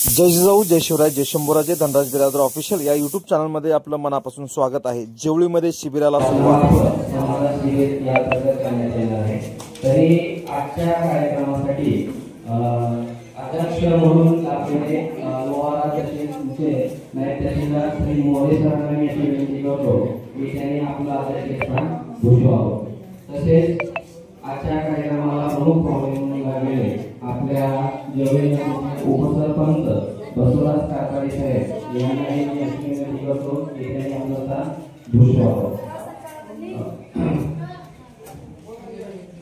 जय जिजाऊ, जय शिवराय, जय शंभूराजे. धनराज बिरादर ऑफिशियल या यूट्यूब चॅनलमध्ये आपलं मनापासून स्वागत आहे. जेवळीमध्ये शिबिराला सुरुवात. तरी आजच्या कार्यक्रमासाठी अध्यक्ष म्हणून आपले लोहारा तहसीलचे नायब तहसीलदार श्री मोरे सरांना मी अशी विनंती करतो की त्यांनी आपलं अध्यक्षस्थान भूषवावं. तसेच आजच्या कार्यक्रमाला प्रमुख पाहुणे म्हणून लागलेले आपल्या जेवढे उपसरपंच बसवराज कारखाडी साहेब यांनाही मी अशी विनंती करतो की त्यांनी आपलं स्थान भूषवावं.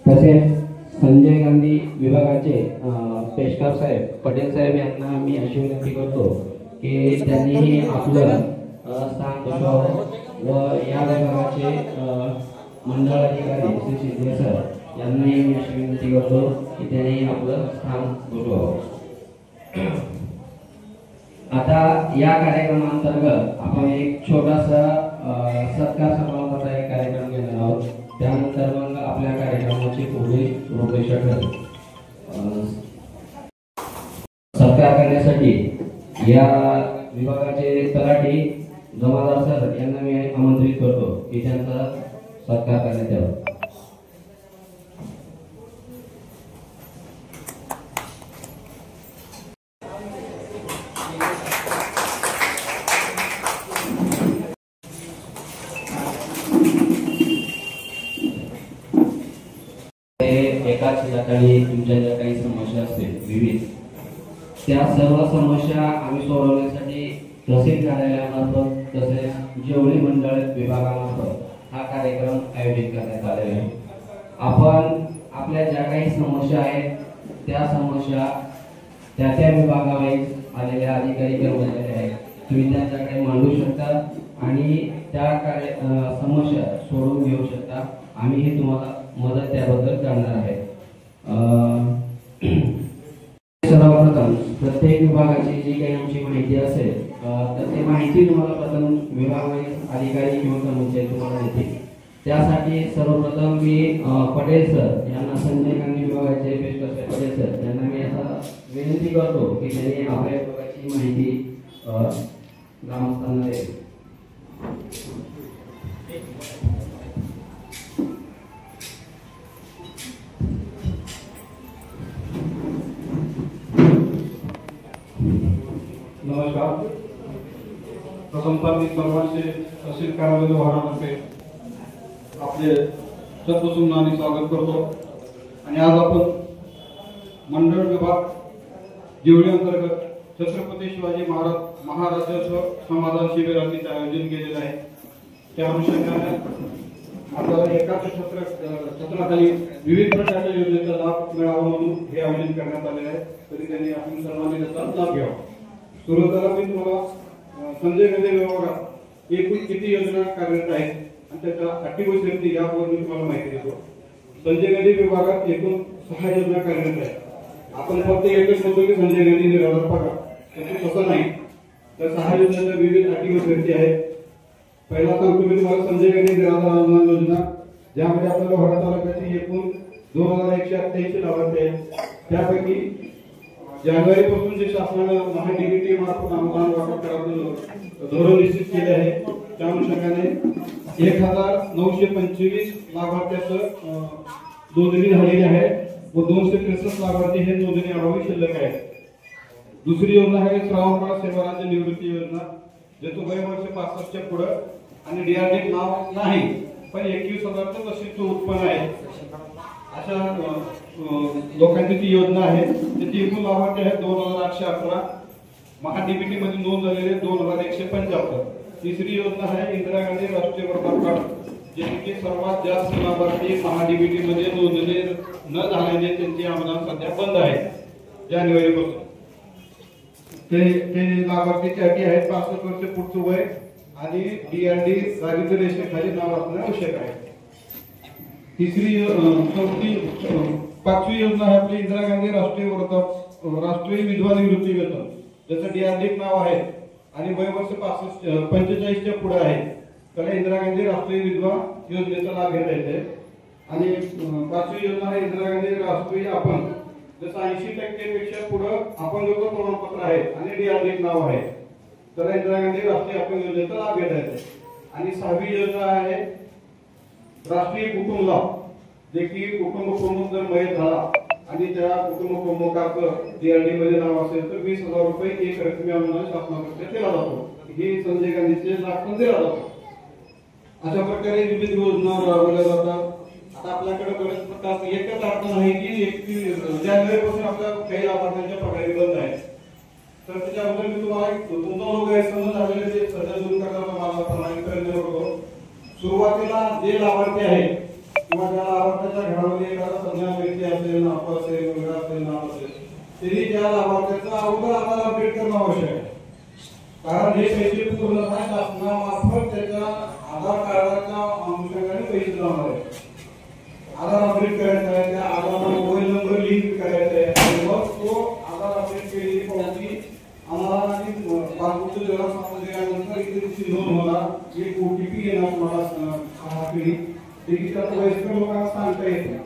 तसेच संजय गांधी विभागाचे पेशकार साहेब पटेल साहेब यांना मी अशी विनंती करतो की त्यांनी आपलं स्थान भूषवावं व या विभागाचे मंडळ अधिकारी श्री शिंदे सर यांनाही मी अशी विनंती करतो की त्यांनी आपलं स्थान भूषवावं. आता या कार्यक्रमांतर्गत आपण एक छोटासा सत्कार समारंभाचा एक कार्यक्रम घेणार आहोत. त्यानंतर मग आपल्या कार्यक्रमाची पुढील रूपरेषा ठरेल. सत्कार करण्यासाठी या विभागाचे तलाठी जमादार सर यांना मी आमंत्रित करतो की त्यांचा सत्कार करण्यात यावा. एकाच ठिकाणी तुमच्या ज्या काही समस्या असतील विविध त्या सर्व समस्या आम्ही सोडवण्यासाठी तहसील कार्यालयामार्फत तसेच जेवढी मंडळ विभागामार्फत हा कार्यक्रम आयोजित करण्यात आलेला आहे. आपण आपल्या ज्या काही समस्या आहेत त्या समस्या त्या विभागावाईज आलेल्या अधिकारी कर्मचारी आहेत तुम्ही त्या काही मांडू शकता आणि त्या समस्या सोडवून घेऊ शकता. आम्ही हे तुम्हाला मदत त्याबद्दल करणार आहे. सर्वप्रथम प्रत्येक विभागाची जी काही आमची माहिती असेल तर ती माहिती तुम्हाला प्रथम विभागातील अधिकारी किंवा कर्मचारी तुम्हाला देतील. त्यासाठी सर्वप्रथम मी पटेल सर यांना संजय गांधी विभागाचे पेशकार पटेल सर यांना मी आता विनंती करतो की त्यांनी आपल्या विभागाची माहिती ग्रामस्थांना द्यावी. नमस्कार. प्रथमतः मी सर्वांचे तहसील कार्यालय लोहारातर्फे आपले सत्वसुमनाने स्वागत करतो. आणि आज आपण मंडळ विभाग जेवढी अंतर्गत छत्रपती शिवाजी महाराजांचं समाधान शिबिराचे आयोजन केलेलं आहे. त्या अनुषंगाने आपल्याला एकाच छत्राखाली विविध प्रकारच्या योजनेचा लाभ मिळावा म्हणून हे आयोजन करण्यात आले आहे. तरी त्यांनी आपण सर्वांनी त्याचा लाभ घ्यावा. सुरुवातीला मी तुम्हाला संजय गांधी विभागात एकूण किती योजना कार्यरत आहेत आणि त्याच्या अटी व शर्ती यावर मी तुम्हाला माहिती देतो. संजय गांधी विभागात एकूण 6 योजना कार्यरत आहेत. आपण फक्त एकच म्हणतो की संजय गांधी निराधार पगार, तसं नाही. तर 6 योजनांच्या विविध अटी व शर्ती आहेत. पहिला सांगतो मी तुम्हाला संजय गांधी निराधार अनुदान योजना, ज्यामध्ये आपल्या लोहारा तालुक्याची एकूण 2188 लाभार्थी आहेत. त्यापैकी जानेवारीपासून जे शासनानं महाडीबीटी मार्फत अनुदान वाटप करायचं धोरण निश्चित केले आहे. त्या अनुषंगाने 1925 लाभार्थ्यांचं नोंदणी झालेली आहे व 263 लाभार्थी हे नोंदणी अभावी शिल्लक आहेत. दुसरी योजना आहे श्रावणबाळ सेवा राज्य निवृत्ती योजना, ज्याचं वय वर्ष 65च्या पुढे आणि डीआरडी नाव नाही पण 21,000 वर्षाचं उत्पन्न आहे अशा लोकांची ती योजना आहे. त्याची एकूण लाभार्थी आहेत 2811. महाडीबीटी मध्ये नोंद झालेले 2175. तिसरी योजना आहे इंदिरा गांधी राष्ट्रीय वृद्धापकाळ कार्ड, ज्याचे की सर्वात जास्त लाभार्थी महाडीबीटी मध्ये नोंदणी न झाल्याने त्यांचे अनुदान सध्या बंद आहे जानेवारीपासून. ते लाभार्थीची अटी आहेत 65 वर्ष पुढचं वय आणि डीआरडी दारिद्र्य रेषेखाली नाव असणे आवश्यक आहे. पाचवी योजना आहे आपली इंदिरा गांधी राष्ट्रीय विधवा निवृत्ती वेतन, ज्याचं डीआरडी नाव आहे आणि वय वर्ष 45च्या पुढे आहे. त्याला इंदिरा गांधी राष्ट्रीय विधवा योजनेचा लाभ घेता येते. आणि 5वी योजना आहे इंदिरा गांधी राष्ट्रीय आपण, जसं 80% पेक्षा पुढे अपंगत्व प्रमाणपत्र आहे आणि गांधी अजून एक नाव आहे. तर इंदिरा गांधी राष्ट्रीय अपंग योजनेचा लाभ घेता येतो. आणि 6वी योजना आहे राष्ट्रीय कुटुंब लाभ, जे की कुटुंब प्रमुख जर मयत झाला आणि त्या कुटुंब प्रमुखाचं DRD मध्ये नाव असेल तर 20,000 रुपये एक रकमी अनुदान शासनातर्फे दिला जातो. ही संजय गांधीचे लाभ पण दिला जातो. अशा प्रकारे विविध योजना राबवल्या जातात. आता आपल्याकडे बरेच प्रकार एकच अडचण आहे की 1 जानेवारीपासून आपल्या काही लाभार्थ्यांच्या पगारी बंद आहे. तर त्याच्याबद्दल मी तुम्हाला तुमचा जो गैरसमज झालेले ते सध्या दूर करण्याचा मला प्रमाणित करण्याचा होतो. सुरुवातीला जे लाभार्थी आहे किंवा त्या लाभार्थ्याच्या घरामध्ये एखादा संज्ञान व्यक्ती असेल, नाप असेल, मुलगा असेल, नाव असेल, तरी त्या लाभार्थ्याचा अगोदर आधार अपडेट करणं आवश्यक आहे. कारण हे पैसे पूर्ण शासनामार्फत त्याच्या आधार कार्डाच्या अनुषंगाने पैसे लावणार आहे. आधार अपडेट करायचा आहे, त्या आधारला मोबाईल नंबर लिंक करायचा आहे आणि मग तो आधार अपडेट केलेली पावती आम्हाला आणि पासबुकचं जरा समजल्यानंतर इथे नोंद होणार. एक OTP येणार तुम्हाला 6 पिढी ते की त्या वयस्कर लोकांना सांगता येत नाही.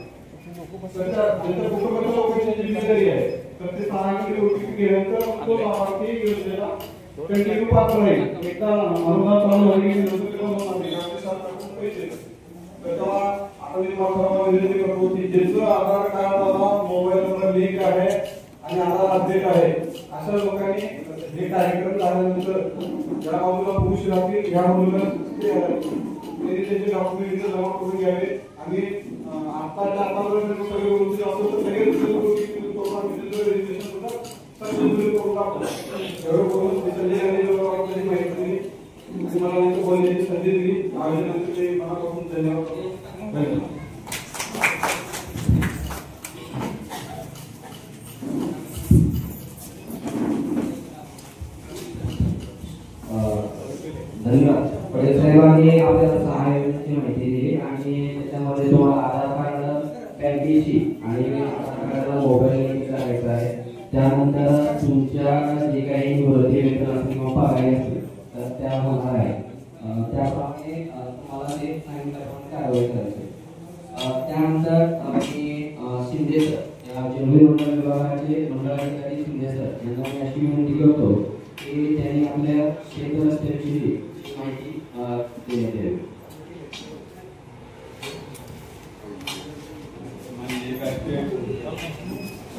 त्यांच्या कुटुंबाच्या लोकांची जिम्मेदारी आहे. तर ते 6 पिढी OTP गेल्यानंतर तो लाभार्थी योजनेला कंटिन्यू पात्र राहील. एकदा अनुदान चालू झाले की नंतर त्याला नोंद नाही पैसे. तर तेव्हा आता मी तुम्हाला विनंती करतो की ज्यांचं आधार कार्डाला मोबाईल नंबर लिंक आहे आणि आधार अपडेट आहे अशा लोकांनी हे कार्यक्रम झाल्यानंतर ज्या बाजूला पुरुष राहतील या बाजूला त्यांचे डॉक्युमेंट जमा करून घ्यावे. आणि आताच्या आता सगळे गोष्टी असतो तर सगळे रजिस्ट्रेशन सुद्धा करून टाकतो. एवढं करून त्याच्या माहिती दिली, तुम्हाला बोलण्याची संधी दिली. आयोजनाचे ते मनापासून धन्यवाद. धन्यवाद. पटेल साहेबांनी आपल्याला 6 योजनेची माहिती दिली आणि त्याच्यामध्ये तुम्हाला आधार कार्ड बँकेची आणि आधार कार्डला मोबाईल लिंक करायचा आहे. त्यानंतर तुमच्या जे काही वृद्धी वेतन असेल किंवा पगारी असेल तर त्या होणार आहे. त्याप्रमाणे तुम्हाला ते सांगितल्याप्रमाणे कारवाई करायची. त्यानंतर मी शिंदे सर या जेवढे मंडळ विभागाचे मंडळ अधिकारी शिंदे सर यांना मी अशी विनंती करतो की त्यांनी आपल्या शेत रस्त्याची माहिती देण्यात यावी.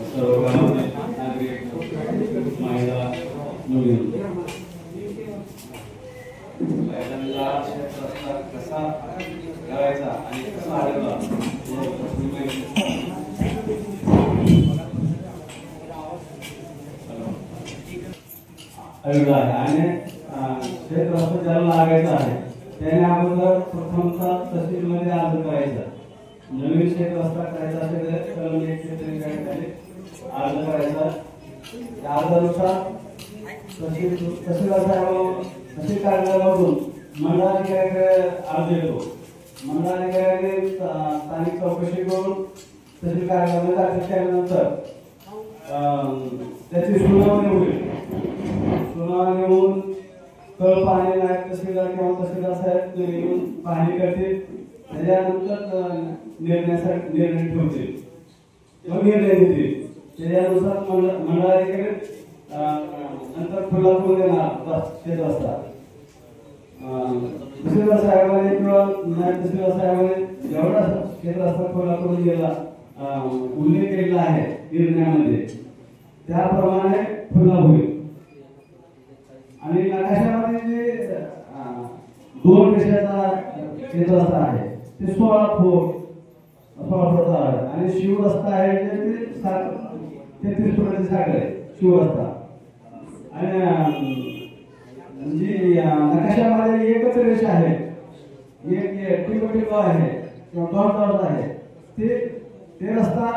सर्व गावामध्ये नागरिक महिला मुली कसा करायचा आणि कसा आढळला आणि शेत रस्ता ज्याला लागायचा आहे त्याने अगोदर प्रथमतः तहसीलमध्ये अर्ज करायचा. नवीन शेत रस्ता करायचा असेल तर अर्ज करायचा. त्या अर्जानुसार तहसील कार्यालयामधून मंडळाधिकाऱ्याकडे अर्ज येतो. मंडळाधिकाऱ्याने स्थानिक चौकशी करून तहसील कार्यालयामध्ये दाखल केल्यानंतर त्याची सुनावणी होईल. सुनावणी होऊन कळ पाहणी नायब तहसीलदार किंवा तहसीलदार साहेब येऊन पाहणी करतील. त्याच्यानंतर निर्णय ठेवतील किंवा निर्णय देतील. त्याच्यानुसार मंडळाधिकारी नंतर खुला करून देणार शेत रस्ता. तहसीलदार साहेबांनी किंवा नायब तहसीलदार साहेबांनी जेवढा शेत रस्ता खुला करून दिला उल्लेख केलेला आहे निर्णयामध्ये त्याप्रमाणे खुला होईल. आणि नकाशामध्ये जे 2 पेशाचा शेत रस्ता आहे ते 16 फूट आहे आणि शिव रस्ता आहे ते 33 फुटाची साठ आहे शिव रस्ता. आणि जी नकाशामध्ये एकच रेष आहे, एक टिकटिक आहे किंवा डॉट आहे ते रस्ता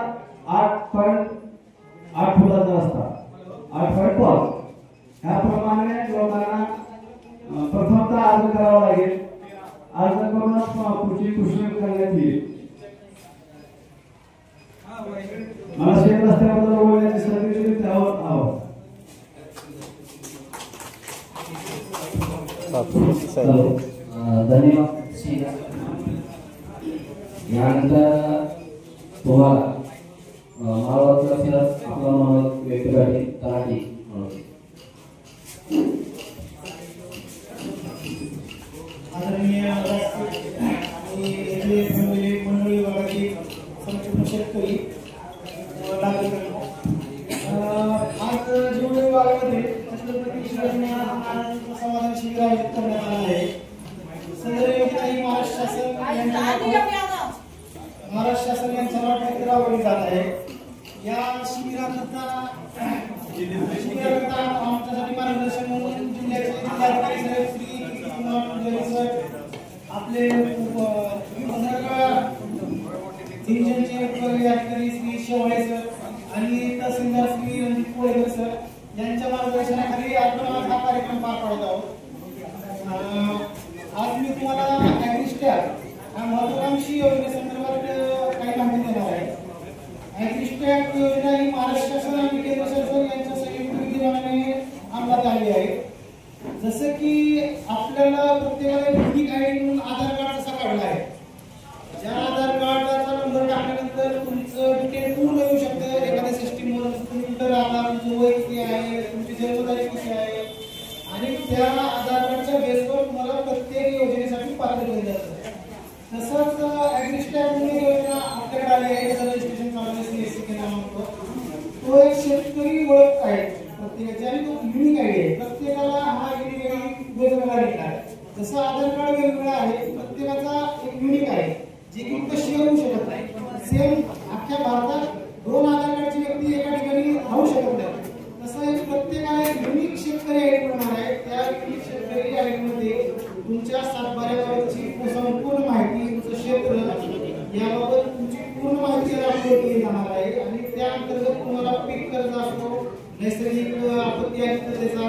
8.8 फुटाचा रस्ता 8.5. ह्याप्रमाणे लोकांना प्रथमतः अर्ज करावा लागेल. अर्ज करूनच पुढची पुष्टी करण्यात येईल. मला शेत रस्त्याबद्दल बोलण्याची संधी दिली त्यावर आहोत. धन्यवाद. यानंतर तुम्हाला मावळातला आपला व्यक्ती तलाठी विभागामध्ये छत्रपती शिवाजी महाराजांचं समाधान शिबिर आयोजित करण्यात आलं आहे. सदर योजना ही महाराष्ट्र शासन यांच्या मार्फत राबवली जात आहे. या शिबिराकरता आमच्यासाठी मार्गदर्शन म्हणून जिल्ह्याचे जिल्हाधिकारी साहेब श्री कुमार सर, आपले डिव्हिजनचे विभागीय अधिकारी श्री शेवाळे सर आणि तहसीलदार श्री रणजित कोळेकर सर यांच्या मार्गदर्शनाखाली आपण हा कार्यक्रम पार पाडत आहोत. आज मी तुम्हाला ॲग्रिस्टॅक या महत्वाकांक्षी योजनेसंदर्भात काही माहिती देणार आहे. ॲग्रिस्टॅक योजना ही महाराष्ट्र शासन आणि केंद्र शासन यांच्या संयुक्त विद्यमानाने अंमलात आली आहे. जसं की आपल्याला प्रत्येकाला युनिक आयडी म्हणून आधार कार्ड जसा काढला आहे, ज्या आधार कार्डाचा नंबर टाकल्यानंतर तुमचं डिटेल पूर्ण येऊ शकतं एखाद्या सिस्टीमवर. तुम्ही कुठं राहता, तुमचं वय किती आहे, तुमची जन्मतारीख किती आहे आणि त्या आधार कार्डच्या बेसवर तुम्हाला प्रत्येक योजनेसाठी पात्र केलं जातं. तसंच ॲग्रिस्टॅक योजना आपल्याकडे आली आहे. रजिस्ट्रेशन चालू CSC केला म्हणतो. तो एक शेतकरी ओळख आहे प्रत्येकाची आणि तो युनिक आयडी आहे. प्रत्येकाला हा युनिक आयडी वेगवेगळा आहे. जसं आधार कार्ड वेगवेगळा आहे, प्रत्येकाचा एक युनिक आहे जे की कुठं शेअर होऊ शकत नाही. सेम अख्ख्या भारतात 2 आधार कार्डची व्यक्ती एका ठिकाणी राहू शकत नाही. तसं एक प्रत्येकाला एक युनिक शेतकरी आयडी बनणार आहे. त्या युनिक शेतकरी आयडीमध्ये तुमच्या सातबाऱ्याबाबतची संपूर्ण माहिती, तुमचं क्षेत्र याबाबत तुमची पूर्ण माहिती अपलोड केली जाणार आहे आणि त्या अंतर्गत तुम्हाला पीक कर्ज असो, नैसर्गिक आपत्ती आणि त्याचा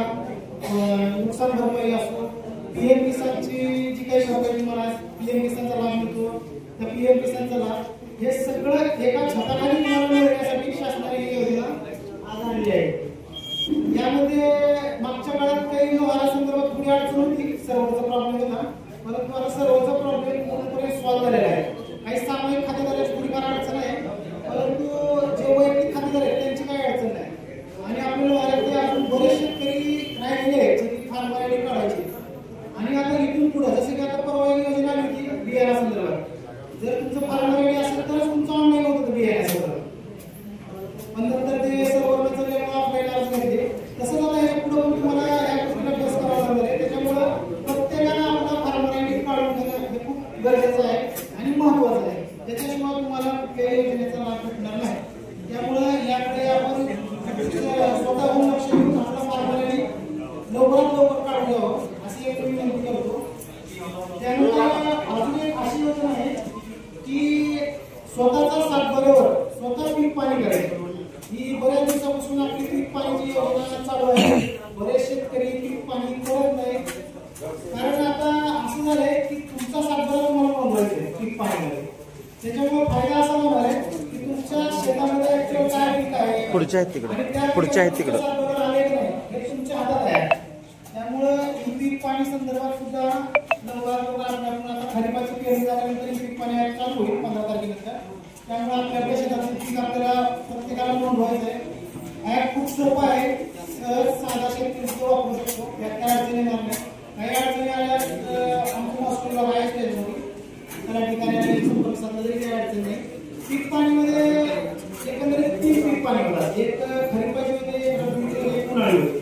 नुकसान भरपाई असो, PM किसानची जी काही सरकारी तुम्हाला PM किसानचा लाभ मिळतो, त्या PM किसानचा लाभ हे सगळं एका छताखाली तुम्हाला मिळण्यासाठी शासनाने ही योजना आज आणली आहे. यामध्ये मागच्या काळात काही व्यवहारासंदर्भात थोडी अडचण होती, सर्व्हरचा प्रॉब्लेम होता, परंतु आता सर्व्हरचा प्रॉब्लेम पूर्णपणे सॉल्व्ह झालेला आहे. काही सामायिक खातेदाराची थोडीफार अडचण आहे, परंतु जे वैयक्तिक खातेदार आहेत त्यांची काही अडचण नाही. आणि आपल्याला वाटते अजून बरेच शेतकरी राहिलेले आहेत जे फार्मर आयडी काढायचे. आणि आता इथून पुढे जसं की आता परवा योजना आली होती बियाणा संदर्भात, जर तुमचं फार्मर आयडी असेल तरच तुमचं ऑनलाईन होतं बियाणा संदर्भात, पण नंतर ते सर्व्हरला चालल्यामुळे ऑफलाईन अर्ज करते. तसंच आता हे पुढे पण तुम्हाला या गोष्टीला अभ्यास करावा लागणार आहे. त्याच्यामुळं प्रत्येकानं आपला फार्मर आयडी काढून घेणं हे खूप गरजेचं आहे आणि महत्वाचं आहे. त्याच्याशिवाय तुम्हाला कुठल्याही योजनेचा लाभ भेटणार नाही. त्यामुळं याकडे आपण स्वतःहून लक्ष देऊन आपला फार्मर आयडी लवकरात लवकर काढून घ्यावं अशी एक विनंती करतो. त्यानंतर अजून एक अशी योजना आहे की स्वतःच्या सातबाऱ्यावर स्वतः पीक पाणी करायचं. ही बऱ्याच दिवसापासून आपली पीक पाण्याची योजना चालू आहे. बरेच शेतकरी पीक पाणी करत नाही, कारण आता असं झालंय की तुमचा सातबारा तुम्हाला नोंदवायचा आहे पीक पाण्यामध्ये. त्याच्यामुळे फायदा असा होणार आहे की तुमच्या शेतामध्ये ऍक्च्युअल काय पीक आहे, पुढच्या आहेत तिकडे आले की नाही हे तुमच्या हातात आहे. त्यामुळं ही पीक पाणी संदर्भात सुद्धा आपण आता खरीपाची पेरणी झाल्यानंतर ही पीक पाणी चालू होईल 15 तारखेनंतर. त्यामुळे आपल्या शेताचं पीक आपल्याला प्रत्येकाला नोंदवायचं आहे. ऍप खूप सोपं आहे, साधा शेतकरी तो वापरू शकतो, काही अडचणी येणार नाही. काही अडचणी आल्या आमच्या हॉस्पिटलला राहायचं त्याच्यामध्ये त्या ठिकाणी संपर्क साधला तरी काही अडचण नाही. पीक पाणीमध्ये एकंदरीत 3 पीक पाणी होतात. एक खरीपाची होते, एक उन्हाळी होते.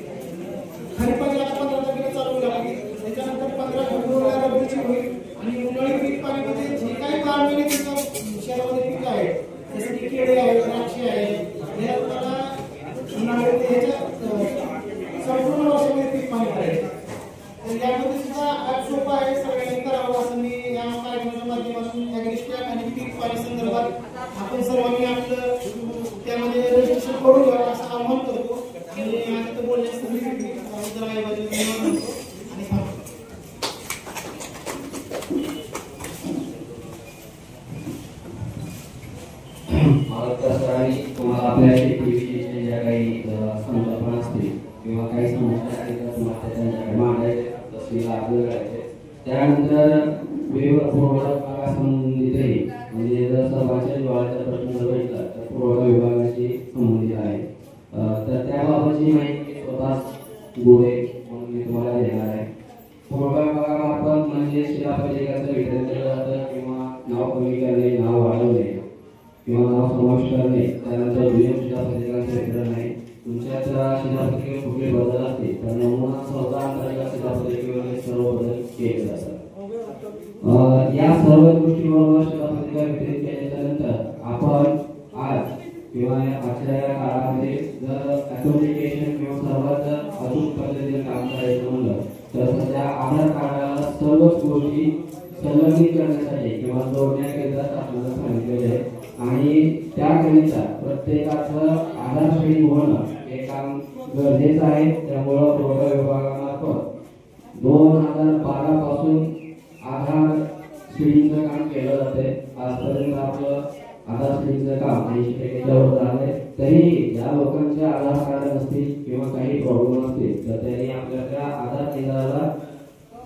खरीपाची आता 15 तारखेला चालू लागली, त्याच्यानंतर 15 फेब्रुवारीला रब्बीची होईल. आणि उन्हाळी पीक पाणीमध्ये जे काही 12 महिने शहरामध्ये पीक आहे, जसं की केळी आहे, द्राक्षे आहे, हे आपल्याला उन्हाळ्यामध्ये ह्याच्या संपूर्ण वर्षामध्ये पीक पाणी करायचं. तर यामध्ये सुद्धा ॲप सोपं आहे, सगळ्यांनी करावं असं मी या कार्यक्रमाच्या माध्यमातून ॲग्रिस्टॅक आणि पीक पाणी संदर्भात आपण सर्वांनी आपलं त्यामध्ये रजिस्ट्रेशन करून घ्यावं असं आवाहन करतो. आणि आता बोलण्याची संधी घेतली त्याबद्दल आणि तुम्हाला आपल्या शेतीविषयीच्या ज्या काही संकल्पना असतील किंवा काही समस्या आहेत तर तुम्हाला त्यांच्याकडे मांडायचे, तसं आपलं करायचे. त्यानंतर विविध पुरवठा विभागासंबंधितही म्हणजे जर सर्वांच्या विभागाचा प्रश्न जर भेटला तर पुरवठा विभागाशी संबंधित आहे. तर त्याबाबतची माहिती स्वतः गोळे म्हणून मी तुम्हाला देणार आहे. पुरवठा विभागामार्फत म्हणजे शिलाफलकाचं वितरण केलं जातं किंवा नाव कमी करणे, नाव वाढवणे किंवा नाव समावेश करणे, त्यानंतर दुय्यम शिलाफलकांचं वितरण आहे. तुमच्या शिधापत्रिकेवर कुठले बदल असतील तर नमुना 14 अंतर्गत शिधापत्रिकेवर सर्व बदल केले जातात. या सर्व गोष्टीबरोबर शिधापत्रिका वितरित केल्यानंतर आपण आज किंवा आजच्या काळामध्ये जर ऍप्लिकेशन किंवा सर्वात अचूक पद्धतीने काम करायचं म्हणलं तर सध्या आधार कार्डाला सर्वच गोष्टी संलग्नित करण्यासाठी किंवा जोडण्याकरिता आपल्याला सांगितलेले आहे आणि त्याकरिता प्रत्येकाचं आधार श्रेणी होणं हे काम गरजेचं आहे. त्यामुळं पुरवठा विभागामार्फत 2012 पासून आधार श्रेणीचं काम केलं जाते. आजपर्यंत आपलं आधार श्रेणीचं काम 80% वर झालंय. तरी या लोकांचे आधार कार्ड नसतील किंवा काही प्रॉब्लेम असतील तर त्यांनी आपल्या आधार केंद्राला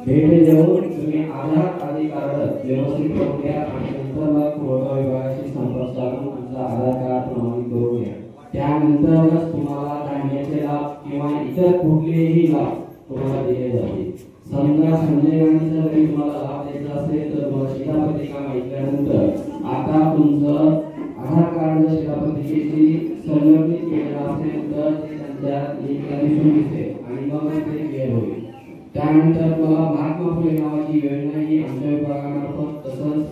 भेट देऊन तुम्ही आधार आधी कार्ड व्यवस्थित करून घ्या आणि नंतर मग पुरवठा विभागाशी संपर्क साधून तुमचा आधार कार्ड प्रमाणित करून घ्या. त्यानंतरच तुम्हाला धान्याचे लाभ किंवा इतर कुठलेही लाभ तुम्हाला दिले जातील. समजा संजय गांधीचा जरी तुम्हाला लाभ द्यायचा असेल तर तुम्हाला शिधापत्रिका माहितल्यानंतर आता तुमचं आधार कार्ड शिधापत्रिकेशी संलग्नित केलेलं असेल तर ते त्यांच्या लिंकला दिसून दिसेल आणि मग ते क्लिअर होईल. त्यानंतर मला महात्मा फुले नावाची योजना ही आमच्या विभागामार्फत तसंच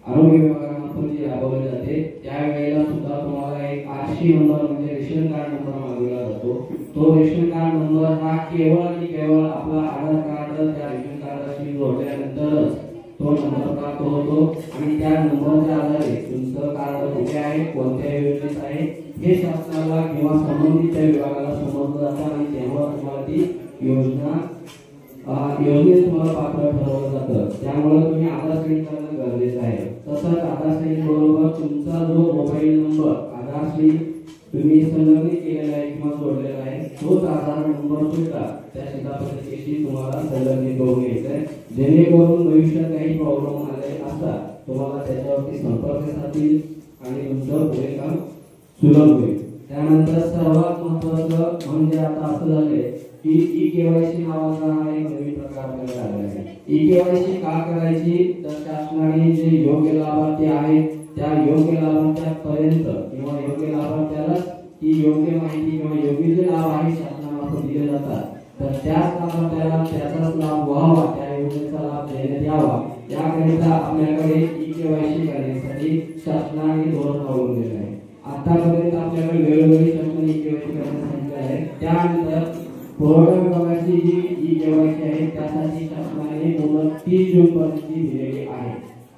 आरोग्य विभागामार्फत जी राबवली जाते त्यावेळेला सुद्धा तुम्हाला एक 800 नंबर म्हणजे रेशन कार्ड नंबर मागवला जातो. तो रेशन कार्ड नंबर हा केवळ आणि केवळ आपला आधार कार्ड त्या रेशन कार्डाशी जोडल्यानंतरच तो नंबर प्राप्त होतो आणि त्या नंबरच्या आधारे तुमचं कार्ड कुठे आहे कोणत्या योजनेत आहे हे शासनाला किंवा संबंधित विभागाला समजलं जातं आणि तेव्हा तुम्हाला ती योजनेत तुम्हाला पात्र ठरवलं जातं. त्यामुळे तुम्ही आधार श्रेणी करणं गरजेचं आहे. तसंच आधार श्रेणी बरोबर तुमचा जो मोबाईल नंबर आधारशी तुम्ही संलग्नित केलेला आहे किंवा जोडलेला आहे तोच आधार नंबर सुद्धा त्या शिधापत्रिकेशी तुम्हाला संलग्नित करून घ्यायचा आहे जेणेकरून भविष्यात काही प्रॉब्लेम आले असतात तुम्हाला त्याच्यावरती संपर्क साधतील आणि तुमचं पुढे काम सुलभ होईल. त्यानंतर सर्वात महत्त्वाचं म्हणजे आता असं झालंय की ई-केवायसी नावाचा हा एक नवीन प्रकार आपल्याला आलेला आहे. ई-केवायसी का करायची तर शासनाने जे योग्य लाभार्थी आहेत त्या योग्य लाभार्थ्यापर्यंत किंवा योग्य लाभार्थ्याला ती योग्य माहिती किंवा योग्य जे लाभ आहे शासनामार्फत दिले जातात तर त्याच लाभार्थ्याला त्याचाच लाभ व्हावा त्या योजनेचा लाभ देण्यात यावा याकरिता आपल्याकडे ई-केवायसी करण्यासाठी शासनाने धोरण राबवून दिले आहे. आतापर्यंत आपल्याकडे वेळोवेळी शासनाने ई-केवायसी करण्यास सांगितले आहे. त्यानंतर पुरवठा विभागाची जी ई-केवायसी आहे त्यासाठी शासनाने मुदत 30 जून पर्यंत दिलेली आहे.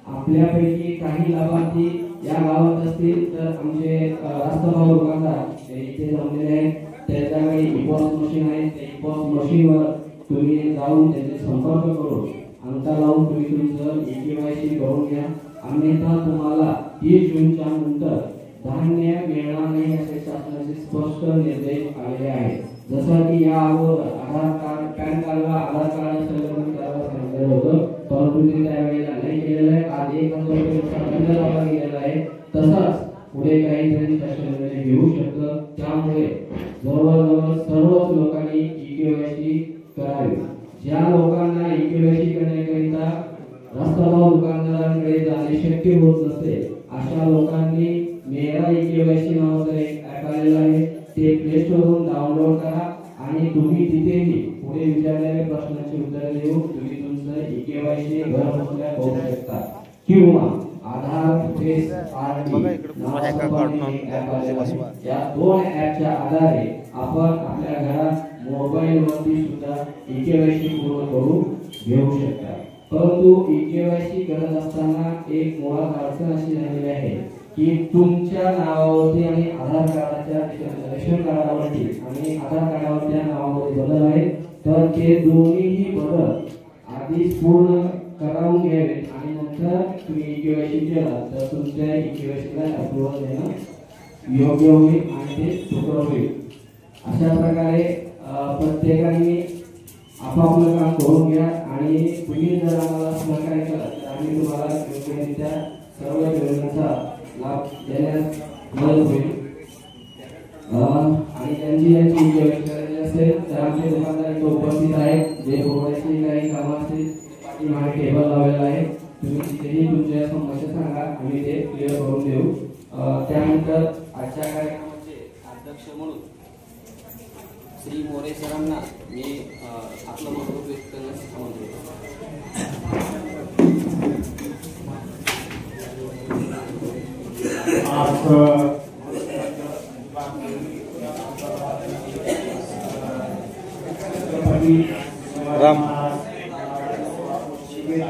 आपल्यापैकी काही लाभार्थी या गावात असतील तर आमचे रास्तभाऊ दुकानदार इथे जमलेले आहेत. त्याच्याकडे ई-पॉस मशीन आहे. त्या ई-पॉस मशीनवर तुम्ही जाऊन त्याचे संपर्क करून अंगठा लावून तुम्ही तुमचं ई-केवायसी करून घ्या. अन्यथा तुम्हाला 30 जूनच्या नंतर धान्य मिळणार नाही असे शासनाचे स्पष्ट निर्देश आलेले आहेत. जसं की या अगोदर आधार कार्ड पॅन कार्डला आधार कार्ड संलग्न करायला सांगितलं होतं परंतु ते त्यावेळेला नाही केलेलं आहे. आज 1,000 लावला गेलेला आहे. तसंच पुढे काहीतरी शासन घेऊ शकतं. त्यामुळे जवळजवळ सर्वच लोकांनी ई-केवायसी करावी. ज्या लोकांना ई-केवायसी करण्याकरिता रस्ताभाव दुकानदारांकडे जाणे शक्य होत नसते अशा लोकांनी मेरा ई-केवायसी नावाचं एक ॲप आलेलं आहे. ते प्ले स्टोरवरून डाउनलोड करा आणि तुम्ही तिथेही पुढे विचारलेल्या प्रश्नांची उत्तरे देऊन तुम्ही तुमचं ई-केवायसी घर बसल्या करू शकता किंवा आधार फेस आरडी या 2 ॲपच्या आधारे आपण आपल्या घरात मोबाईलवरती सुद्धा ई-केवायसी पूर्ण करून घेऊ शकता. परंतु ई-केवायसी करत असताना एक मुळात अडचण अशी झालेली आहे की तुमच्या नावावरती आणि आधार कार्डाच्या रेशन कार्डावरती आणि आधार कार्डावरच्या नावामध्ये बदल आहे तर ते दोन्हीही बदल आधी पूर्ण करावून घ्यावे आणि नंतर तुम्ही ई-केवायसी केला तर तुमच्या ई-केवायसीला अप्रूव्हल देणं योग्य होईल आणि ते सुकर होईल. अशा प्रकारे प्रत्येकाने आपापलं काम करून घ्या आणि तुम्ही जर आम्हाला सहकार्य केलं तर आम्ही तुम्हाला योग्यरित्या सर्व योजनांचा लाभ देण्यास मदत होईल. आणि त्यांची ई-केवायसी करायची असेल तर आमचे दुकानदार इथे उपस्थित आहेत. जे पुरवठ्याची काही कामं असतील पाठीमागे टेबल लावलेला आहे. तुम्ही तिथेही तुमच्या समस्या सांगा आम्ही ते क्लिअर करून देऊ. त्यानंतर आजच्या कार्यक्रमाचे अध्यक्ष म्हणून श्री मोरे सरांना मी आपलं मनोगत व्यक्त करण्यास आमंत्रित राम शिबिर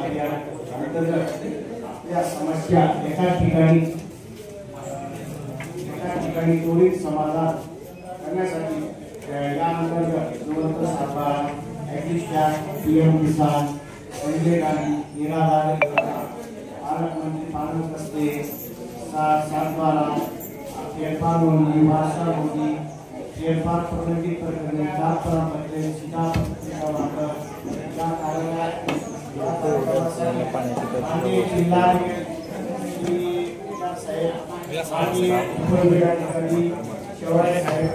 अंतर्गत या समस्या एका ठिकाणी त्वरित समाधान करण्यासाठी या अंतर्गत जिवंत सातबारा, पीएम किसान, संजय गांधी, निराधार पालकमंत्री पालक रस्ते, सातबारा, फेरफार नोंदणी, भाषा नोंदणी, फेरफार प्रगती प्रकरणे, जात प्रमाणपत्रे, शिधापत्रिका वापर या कार्यालयात आणि जिल्हा आणि उपविभागाधिकारी शेवाळे साहेब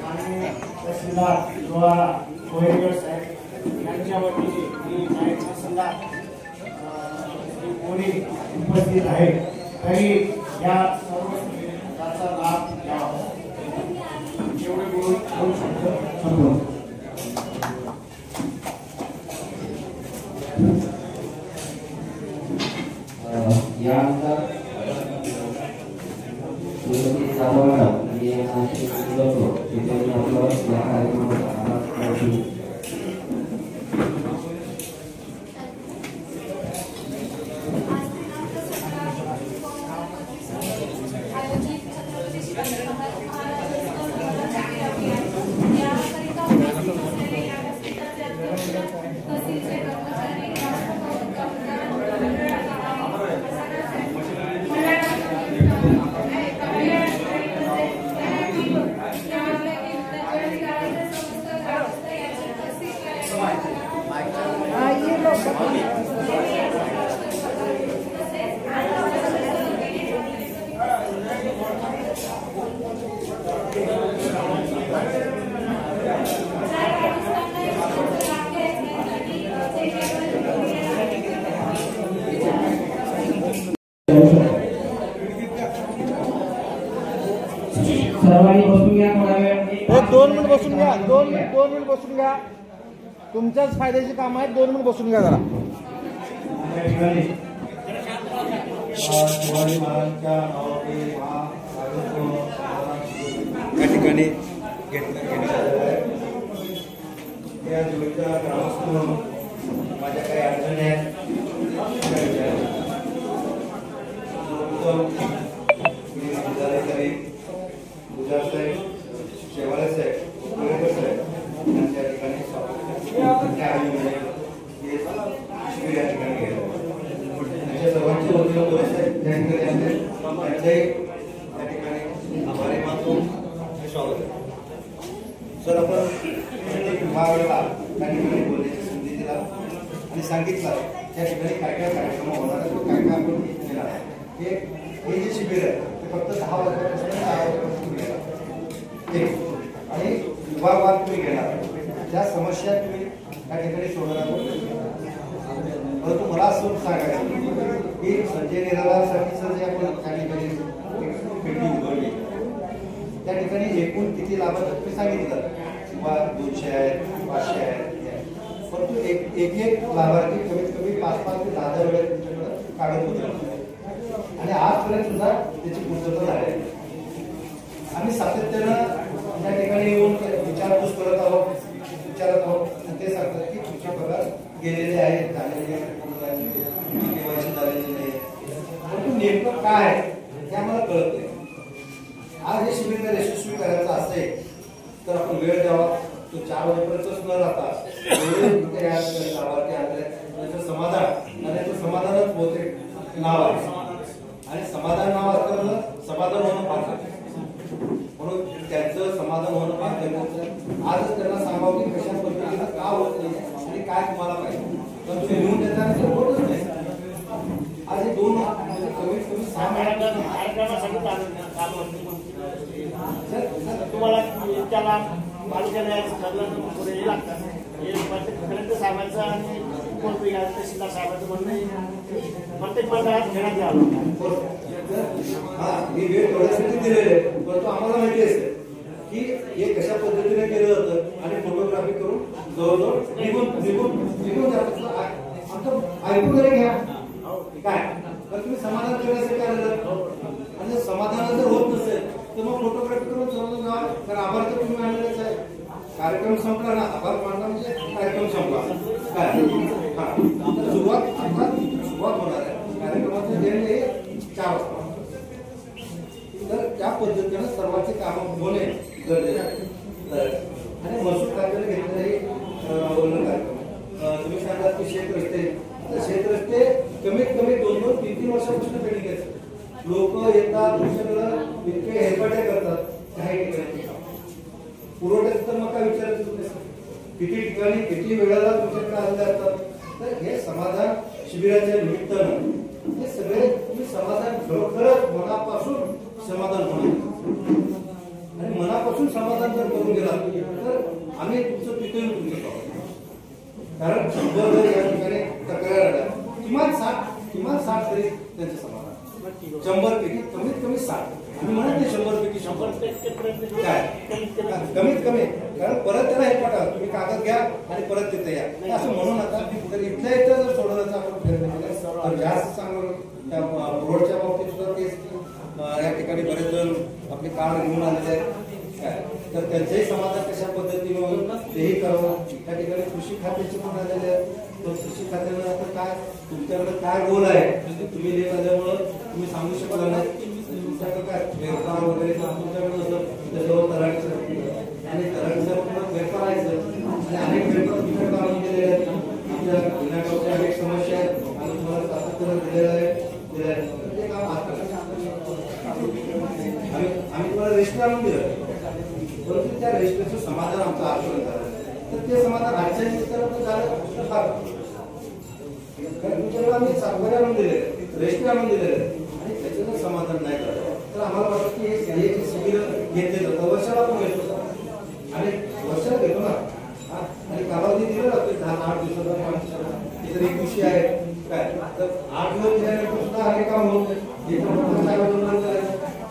आणि तहसीलदार द्वारा गोयकर साहेब यांच्या वतीने मी नायब तहसीलदार श्री मोरे उपस्थित आहेत. तरी या सर्व त्याचा लाभ घ्यावा एवढे बोलून दोन शब्द संपवतो. यानंतर श्रीमती जाधव मॅडम आणि नाशिक जातो तिथे आपलं या कार्यक्रमात सर्वांनी बसून घ्या. थोडा वेळ 2 मिनिट बसून घ्या. 2 मिनिट बसून घ्या. तुमच्याच फायद्याची काम आहेत. 2 मिनिट बसून घ्या जरा. या ठिकाणी या जोडीचा ग्रामस्थ म्हणून माझ्या काही अडचणी आहेत. पूजा साहेब, शेवाळे साहेब, गोयकर साहेब यांच्या ठिकाणी शिबिर या ठिकाणी गेलं. त्यांच्या सर्वांचे वतीने गोरे साहेब त्या ठिकाणी त्यांच्याही त्या ठिकाणी आभारी मानतो. स्वागत आहे सर. आपण विभागाला त्या ठिकाणी बोलण्याची संधी दिला आणि सांगितलं त्या ठिकाणी काय काय कार्यक्रम होणार आहे, काय काय आपण केला. हे जे शिबिर आहे ते फक्त 10 वाजल्यापासून 4 वाजल्यापासून घेणार आणि विभागवार तुम्ही घेणार. त्या समस्या तुम्ही त्या ठिकाणी सोडवणार. परंतु मला असं सांगायचं की संजय निराधारसाठीचं जे आपण त्या ठिकाणी पेटी उघडली त्या ठिकाणी एकूण किती लाभार्थी सांगितलं किंवा 200 आहेत, 500 आहेत. परंतु एक लाभार्थी कमीत कमी 5 ते 10 वेळा तुमच्याकडे काढत होते आणि आजपर्यंत सुद्धा त्याची पूर्तता झाली. आम्ही सातत्यानं त्या ठिकाणी येऊन विचारपूस करत आहोत, विचारत आहोत. ते सांगतात की तुमचे पगार गेलेले आहेत, झालेले केवायसी झालेले नाही. परंतु नेमकं काय हे आम्हाला कळत नाही. आज हे शिबिर जर यशस्वी करायचं असेल तर आपण वेळ द्यावा. तो 4 वाजेपर्यंतच न राहता लाभार्थी आणले त्याचं समाधान आणि ते समाधानच बहुतेक नाव आहे आणि समाधान नाव असल्यामुळं समाधान होणं फार म्हणून त्यांचं समाधान होणं फार गरजेचं. आजच त्यांना सांगावं की कशा पद्धतीनं का होत नाही आणि काय तुम्हाला पाहिजे. पण तुम्ही लिहून देताना होतच नाही. आज हे 2 कमीत कमी 6 तुम्हाला त्याला पालिकेला पुढे लागतात. हे कलेक्टर साहेबांचं आणि तहसीलदार साहेबांचं म्हणणं प्रत्येक मंडळात घेण्यात यावं. ही वेळ थोड्यासाठी दिलेली आहे. परंतु आम्हाला माहिती असेल की हे कशा पद्धतीने केलं जातं आणि फोटोग्राफी करून जवळजवळ निघून जातं. आमचं ऐकून जरी घ्या काय तर तुम्ही समाधान करण्यासाठी आलेलं आणि समाधान जर होत नसेल तर मग फोटोग्राफी करून समजून जा. कारण आभार तर तुम्ही मांडलेलाच आहे. कार्यक्रम संपला ना, आभार मानला म्हणजे कार्यक्रम संपला काय. हा सुरुवात होणार आहे कार्यक्रमाचं जे हे 4 वाजता. तर त्या पद्धतीनं सर्वांचे कामं होणे गरजेचे आहे. आणि महसूल कार्यालय घेतलेलं हे अवलंबन कार्यक्रम तुम्ही सांगा की शेत रस्ते कमीत कमी 2-3 वर्षापासून पेंडिंग आहेत. लोक येतात तुमच्याकडं इतके हेरपाटे करतात काही ठिकाणी पुरवठ्यात तर मग काय विचारायचं किती ठिकाणी किती वेळेला तुमच्याकडे आलेले असतात. तर हे समाधान शिबिराच्या निमित्तानं हे सगळे तुम्ही समाधान खरोखरच मनापासून समाधान होणार आणि मनापासून समाधान जर करून गेला तर आम्ही तुमचं तिथे येऊन घेतो. कारण 100 जर या ठिकाणी तक्रार आल्या किमान 60 तरी त्यांचं समाधान 100 पैकी कमीत कमी 60. आम्ही म्हणत नाही 100 पैकी 100 काय कमीत कमी. कारण परत त्याला हे पाठवा तुम्ही कागद घ्या आणि परत तिथे या असं म्हणू नका. तर इथल्या इथं जर सोडवण्याचा आपण प्रयत्न केला तर जास्त चांगलं. त्या रोडच्या बाबतीत सुद्धा तेच या ठिकाणी बरेच जण आपले कार्ड घेऊन आलेले आहेत. तर त्यांचंही समाधान कशा पद्धतीनं तेही करावं. त्या ठिकाणी कृषी खात्याचे पण आलेले आहेत. तर कृषी खात्यानं आता काय तुमच्याकडे काय गोल आहे तुम्ही लेट आल्यामुळं तुम्ही सांगू शकला नाही. तुमच्याकडे काय फेरफार वगैरे तुमच्याकडे असं त्याच्यावर तराडीचं आणि तराडीचं फेरफार आहेचं आणि अनेक फेरफार तुमच्याकडे आणून दिलेले आहेत. आमच्या गुन्ह्यागावच्या अनेक समस्या आहेत आणि तुम्हाला सातत्यानं दिलेलं आहे. ते काम हात आम्ही तुम्हाला रेस्ट आणून दिलं परंतु त्या रेस्टचं समाधान आमचं आचरण झालं. तर ते समाधान आजच्या निमित्तानं झालं तर फार तुमच्याकडे आम्ही सातबारे आणून दिले रेस्ट आणून दिलेले आणि त्याचं जर समाधान नाही झालं तर आम्हाला वाटतं की हे जे शिबिर घेतले जातं वर्षाला पण घेतो आणि वर्षाला घेतो ना. आणि कालावधी दिला जातो 10-8 दिवसाचा. इतर 21 आहे काय तर 8 दिवस दिल्यानंतर सुद्धा हे काम होत नाही.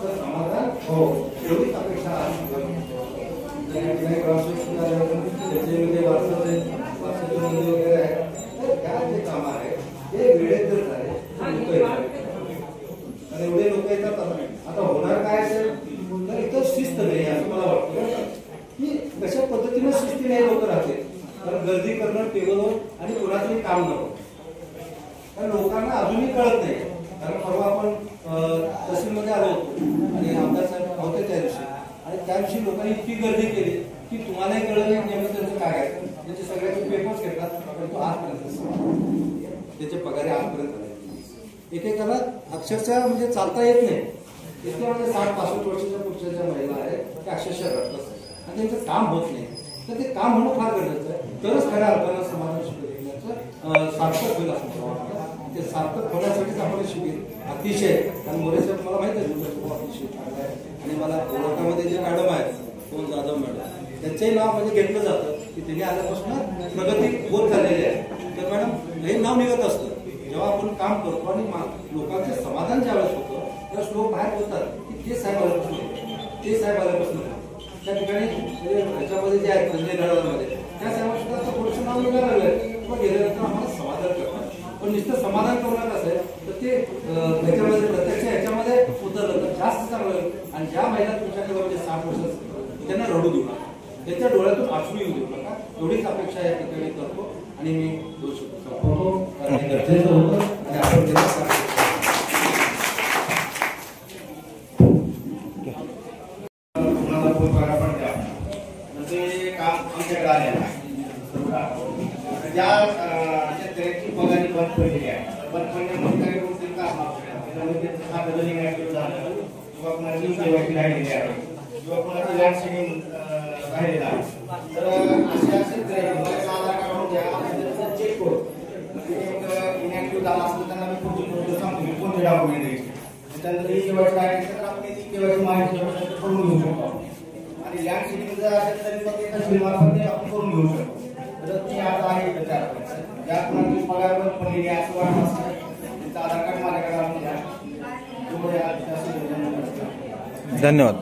तर समाधान हो एवढीच अपेक्षा आहे. त्याच्यामध्ये वारसाचे मंदिर वगैरे आहे. तर त्या जे काम आहे ते वेळेत जर झाले लोक येतात आणि एवढे लोक येतात. आता होणार काय असेल तर इथं शिस्त नाही असं मला वाटतं की कशा पद्धतीनं शिस्तीने लोक राहते. कारण गर्दी करणं टेबलवर आणि कोणाचंही काम नको. कारण लोकांना अजूनही कळत नाही. कारण परवा आपण तहसीलमध्ये आलो होतो आणि आमदार साहेब होते त्या दिवशी आणि त्या दिवशी लोकांनी इतकी गर्दी केली की तुम्हालाही कळलं नाही नेमकं त्यांचं काय आहे. त्याचे सगळ्याचे पेपर्स घेतला परंतु आजपर्यंत त्याचे पगारे आजपर्यंत आले. एकेकाला अक्षरशः म्हणजे चालता येत नाही. इतक्या म्हणजे 60-65 वर्षाच्या पुढच्या ज्या महिला आहेत त्या अक्षरशः रडतात आणि त्यांचं काम होत नाही. तर ते काम होणं फार गरजेचं आहे. तरच खऱ्या अर्थानं समाधान शिबिर सार्थक होईल असं मला वाटतं. ते सार्थक होण्यासाठीच आपण शिबिर अतिशय कारण मोरे साहेब मला माहिती आहे अतिशय चांगला आहे. आणि मला कोर्टामध्ये जे मॅडम आहेत कोण जाधव मॅडम त्यांचंही नाव म्हणजे घेतलं जातं की त्यांनी आल्यापासून प्रगती होत झालेली आहे. तर मॅडम हे नाव निघत असतं जेव्हा आपण काम करतो आणि लोकांचे समाधान ज्यावेळेस होतं त्यावेळेस लोक बाहेर बोलतात की ते साहेब आल्यापासून त्या ठिकाणी ह्याच्यामध्ये जे आहेत संजय गडामध्ये त्या साहेबांना सुद्धा थोडंसं नाव निघायला लागलं मग गेल्यानंतर आम्हाला समाधान करतात. पण नुसतं समाधान करणार असेल तर ते ह्याच्यामध्ये प्रत्यक्ष ह्याच्यामध्ये उतरलं तर जास्त चांगलं. आणि ज्या महिला तुमच्याकडे म्हणजे 60 वर्ष त्यांना रडू देऊ नका. त्याच्या डोळ्यातून आसरू येऊ देऊ नका. एवढीच अपेक्षा या ठिकाणी करतो आणि मी 2 शब्द संपवतो. गरजेचं होतं आणि आपण आमच्याकडे आलेला ज्या शेतकऱ्यांची पगारी बंद पडलेली आहे. बंद पडण्यामध्ये काही कोणते काम त्याच्यामध्ये खातं लिंक झालं किंवा कोणाची केवायसी राहिलेली आहे किंवा कोणाची लँड शेडिंग राहिलेलं आहे. तर अशा शेतकऱ्यांनी आधार कार्ड घ्या चेक करू इनॅक्टिव्ह झाला असतं त्यांना मी पुढची सांगतो मी कोणते डॉक्युमेंट द्यायचे. त्यानंतर ही केवायसी राहिली तर आपण ती केवायसी माहिती करून घेऊ शकतो. आणि लँड शेडिंग जर असेल तरी मग ते तहसीलमार्फत आपण करून घेऊ शकतो. तर ती आता आहे ज्या कोणाची पगार बंद पडलेली आहे असं वाटत असेल त्यांचं आधार कार्ड माझ्याकडे आणून द्या. धन्यवाद.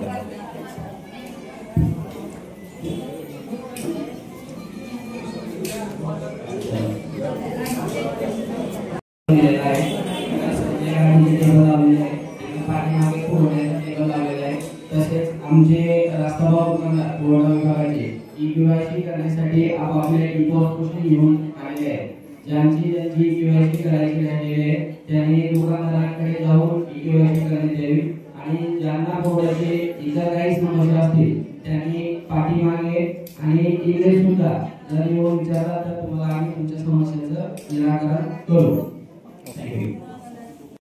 तसेच आमचे रास्ताभाव दुकानदार पुरवठा विभागाचे ई-केवायसी करण्यासाठी आपापले ई-पोस्ट घेऊन आलेले आहेत. ज्यांची ई-केवायसी करायची राहिलेली आहे त्यांनी दुकानदारांकडे जाऊन ई-केवायसी करण्यात यावी आणि ज्यांना पुरवठ्याचे इतर काही समस्या असतील त्यांनी पाठीमागे आणि इकडे सुद्धा जर येऊन विचारला तर तुम्हाला आम्ही तुमच्या समस्यांचं निराकरण करू.